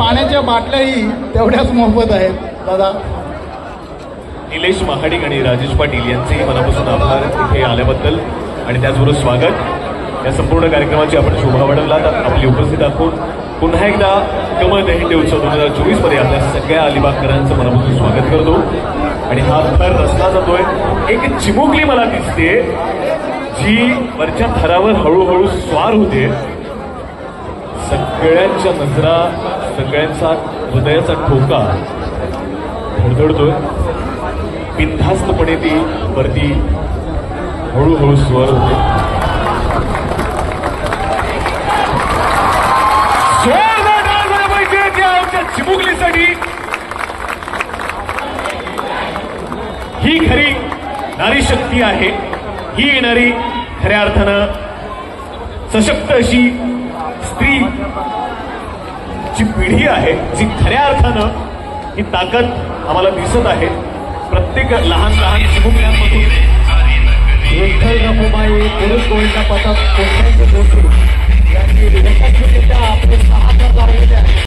पाण्याच्या बाटल्याही तेवढ्याच मोफत आहेत. दादा निलेश महाडिक आणि राजेश पाटील यांचेही मनापासून आभार इथे आल्याबद्दल आणि त्याचबरोबर स्वागत. या संपूर्ण कार्यक्रमाची आपण शोभा वाढवला. आपली उपस्थिती दाखवून पुन्हा एकदा कमळ दहिंडे उत्सव 2024 मध्ये आपल्या सगळ्या अलिबागकरांचं मनापासून स्वागत करतो. आणि हा थर रचला जातोय. एक चिमुकली मला दिसते जी वरच्या थरावर हळूहळू स्वार होते. सगळ्यांच्या नजरा, सगळ्यांचा हृदयाचा ठोका धडधडतोय. बिनधास्तपणे ती वरती हळूहळू स्वर होते. आमच्या चिमुकलीसाठी ही खरी नारी शक्ती आहे. ही येणारी खऱ्या अर्थानं सशक्त अशी स्त्री ची पिढी आहे जी खऱ्या अर्थानं ही ताकद आम्हाला दिसत आहे. प्रत्येक लहान लहान चिमुकल्यांमधून विठ्ठल रखुमाई पुरुष गोविंदा पथक कोणत्याही गोष्टी यांनी यशस्वीरित्या आपले 6 लावलेले आहेत.